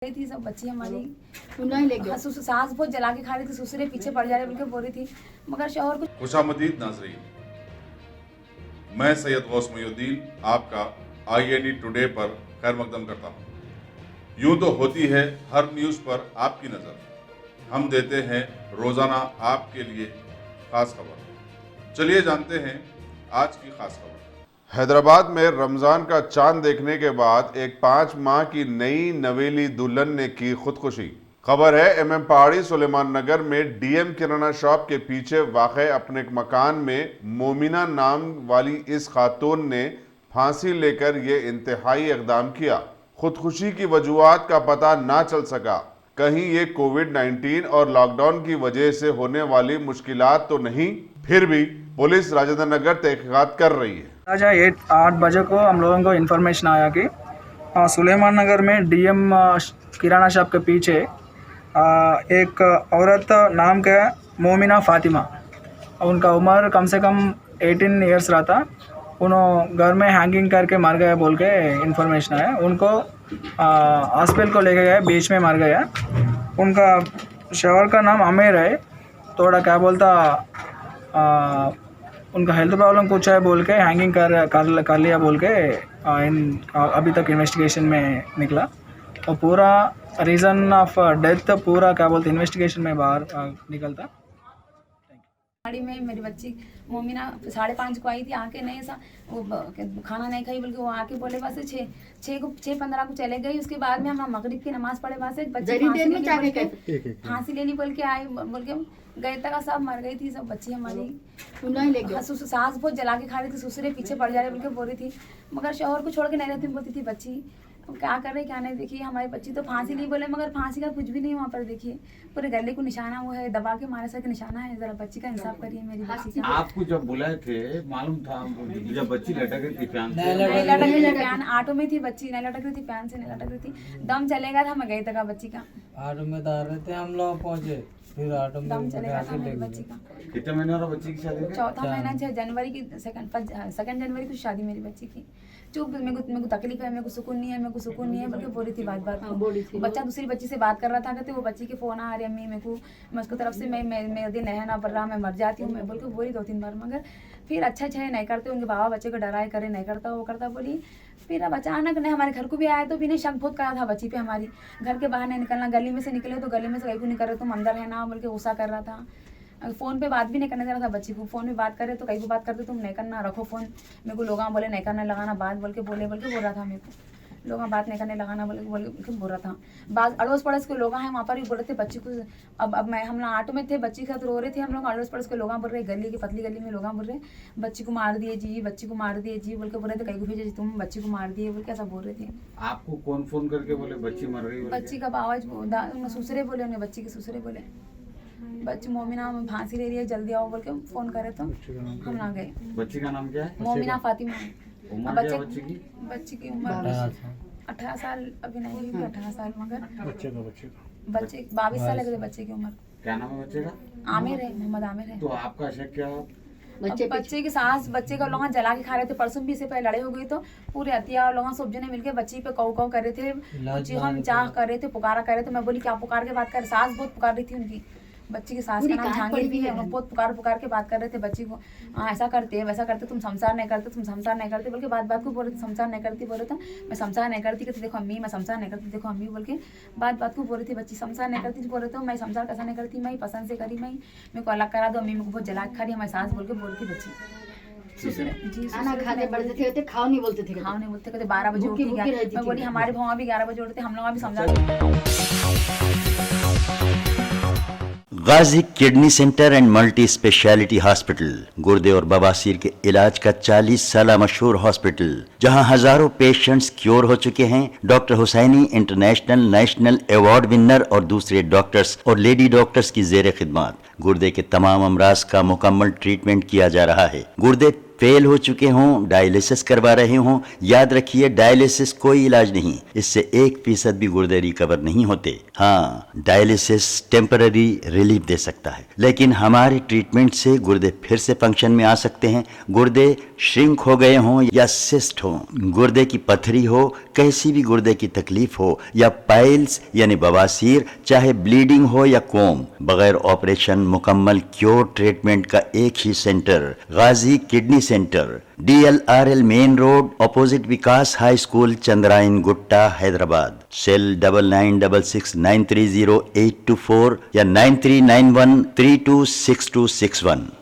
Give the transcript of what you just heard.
गई थी सब बच्ची हमारी सास बहुत जला के खा रही थी, ससुरे पीछे पड़ जा रहे बोल बोल रही थी, मगर शौहर कुछ। खुशामदीद नाज़रीन, मैं सैयद गौस मुहिउद्दीन आपका INE टुडे पर खैर मकदम करता हूँ। यूं तो होती है हर न्यूज़ पर आपकी नज़र, हम देते हैं रोज़ाना आपके लिए खास खबर। चलिए जानते हैं आज की खास खबर। हैदराबाद में रमज़ान का चांद देखने के बाद एक 5 माह की नई नवेली दुल्हन ने की खुदकुशी। खबर है MM पहाड़ी सुलेमान नगर में DM किराना शॉप के पीछे वाक़े अपने मकान में मोमिना नाम वाली इस खातून ने फांसी लेकर ये इंतहाई इक़दाम किया। खुदकुशी की वजूहात का पता ना चल सका, कहीं ये कोविड-19 और लॉकडाउन की वजह से होने वाली मुश्किलात तो नहीं। फिर भी पुलिस राजेंद्र नगर तहकीकात कर रही है। आज 8 बजे को हम लोगों को इन्फॉर्मेशन आया कि सुलेमान नगर में DM किराना शॉप के पीछे एक औरत नाम का मोमिना फातिमा, उनका उम्र कम से कम 18 इयर्स रहा था। उन्होंने घर में हैंगिंग करके मर गए बोल के इन्फॉर्मेशन है। उनको हॉस्पिटल को लेके गए, बीच में मर गया। उनका शौहर का नाम आमिर है। थोड़ा क्या बोलता उनका हेल्थ प्रॉब्लम कुछ है बोल के हैंगिंग कर लिया बोल के अभी तक इन्वेस्टिगेशन में निकला। और पूरा रीज़न ऑफ डेथ पूरा क्या बोलते इन्वेस्टिगेशन में बाहर निकलता। गाड़ी में मेरी बच्ची मोमिना 5:30 को आई थी, आके नहीं ऐसा वो खाना नहीं खाई, बल्कि वो आके बोले बस 6:15 को चले गई। उसके बाद में हम मगरिब की नमाज पढ़े, वहाँ से बच्ची फांसी लेनी बोल के आई, बोल के गए तक सब मर गई थी सब बच्ची हमारी। सास बहुत जला के खा रही थी, ससुरे पीछे पड़ जा रहे बोल के बोल रही थी, मगर शौहर को छोड़ के नहीं रहती बोलती थी बच्ची। तो क्या कर रहे क्या नहीं, देखिए हमारी बच्ची तो फांसी नहीं बोले, मगर फांसी का कुछ भी नहीं वहाँ पर। देखिए पूरे गले को निशाना वो है, दबा के मारे सके निशाना है। जरा बच्ची का इंसाफ करिए मेरी बच्ची का। आपको जब बुलाए थे मालूम था जब बच्ची लटक रही थी फैन से? नहीं लटक रही थी, फैन ऑटो में थी बच्ची, नहीं लटक रही थी फैन से, नहीं लटक रही थी। दम चलेगा था, मैं गई तक बच्ची का ऑटो में डाल रहे थे, हम लोग पहुंचे, फिर ऑटो में दम चलेगा था मेरी बच्ची का। कितने महीने और बच्ची की शादी? चौथा महीना 6 जनवरी की 2 जनवरी की शादी मेरी बच्ची की। चुप, मेरे को तकलीफ है, मेरे को सुकून नहीं है, मेरे को सुकून नहीं है बोल के बोल रही थी बात बच्चा दूसरी बच्ची से बात कर रहा था, कहते वो बच्ची के फोन आ रही अम्मी मेरे को, मैं उसकी तरफ से मेरे दिन है ना पड़ रहा, मैं मर जाती हूँ मैं बोल के बोली 2-3 बार। मगर फिर अच्छा नहीं करते, उनके बाबा बच्चे को डराए करे, नहीं करता वो करता बोली। फिर अब अचानक ने हमारे घर को भी आया तो भी नहीं, शक बहुत करा था बच्ची पे हमारी। घर के बाहर नहीं निकलना, गली में से निकले तो गली में से कहीं को नहीं कर रहे, तुम अंदर है ना बोल के गुस्सा कर रहा था। फ़ोन पे बात भी नहीं करने दे रहा था बच्ची को। फ़ोन पे बात करे तो कहीं को बात करते, तुम नहीं करना, रखो फ़ोन। मेरे को लोग बोले नहीं करना लगाना बात बोल के बोल रहा था मेरे को। लोग बात नहीं करने लगाना बोल के बोल रहा था। बात अड़ोस पड़ोस के लोग हैं वहाँ पर भी बोल रहे थे बच्ची को। अब मैं हम लोग ऑटो में थे, बच्ची के साथ रो रहे थे हम लोग। अड़ोस पड़ोस के लोग बोल रहे, गली की पतली गली में लोग बोल रहे बच्ची को मार दिए जी, बच्ची को मार दिए जी बोल के बोल रहे थे। कहीं को भेजे जी, तुम बच्ची को मार दिए बोल के ऐसा बोल रहे थे। आपको कौन फोन करके बोले बच्ची मर रही? बच्ची का आवाज ससुरे बोले, उन्हें बच्ची के ससुरे बोले बच्ची मोमिना फांसी ले रही है, जल्दी आओ बोल के फोन करे तो हम ना गए। बच्ची का नाम क्या है? मोमिना फातिमा। बच्ची की उम्र 18 साल अभी नहीं हुई, 18 साल, मगर बच्चे 22 साल लगे थे बच्चे की उम्र। क्या नाम है बच्चे का? आमिर है, मोहम्मद आमिर है। तो आपका शक क्या? बच्चे की सास बच्चे का लोग जला के खा रहे थे। परसों भी इससे पहले लड़े हो गई तो पूरे हथियार लोग सब जने मिलके बच्ची पे कौ कर रहे थे, बच्ची हम चाह कर रहे थे, पुकारा कर रहे थे। मैं बोली क्या पुकार के बात कर, सास बहुत पुकार रही थी उनकी। बच्ची की सास का नाम जहांगीर भी है, बहुत पुकार के बात कर रहे थे बच्ची को। ऐसा करते वैसा करते, तुम संसार नहीं करते, तुम संसार नहीं करते बोल के बात को बोल रहे थे। संसार नहीं करती बोल रहे थे, मैं संसार नहीं करती, कहते देखो अम्मी मैं संसार नहीं करती, देखो अम्मी बोल के बात को बोल रही थी बच्ची। संसार नहीं करती बोल रहे थे, मैं संसार कैसा नहीं करती, मैं पसंद से करी, मैं मेरे को अलग करा दो, अम्मी मेरे को बहुत जला खा रही हमारी सास बोल के बोल रही थी बच्ची। खाना खाते पड़ते थे, खाओ नहीं बोलते थे, कहते 12 बजे उठी। मैं बोली हमारे भाव भी 11 बजे उठते, हम लोग भी समझा। Ghazi kidney centre and multi speciality hospital, गुर्दे और बवासीर के इलाज का 40 साल मशहूर हॉस्पिटल, जहां हजारों पेशेंट्स क्योर हो चुके हैं। Doctor Husaini international national award winner और दूसरे डॉक्टर्स और लेडी डॉक्टर्स की जेर खिदमत। गुर्दे के तमाम अमराज का मुकम्मल ट्रीटमेंट किया जा रहा है। गुर्दे फेल हो चुके हों, डायलिसिस करवा रहे हों, याद रखिए डायलिसिस कोई इलाज नहीं, इससे 1% भी गुर्दे रिकवर नहीं होते। हाँ, डायलिसिस टेम्पररी रिलीफ दे सकता है, लेकिन हमारे ट्रीटमेंट से गुर्दे फिर से फंक्शन में आ सकते हैं। गुर्दे श्रिंक हो गए हों या सिस्ट हो, गुर्दे की पथरी हो, कैसी भी गुर्दे की तकलीफ हो, या पाइल्स यानी बवासीर, चाहे ब्लीडिंग हो या कोम, बगैर ऑपरेशन मुकम्मल क्योर ट्रीटमेंट का एक ही centre, Ghazi kidney centre, DLRL main road, opposite Vikas high school, Chandrayan Gutta, Hyderabad. Cell 9966930824 या 9391326261।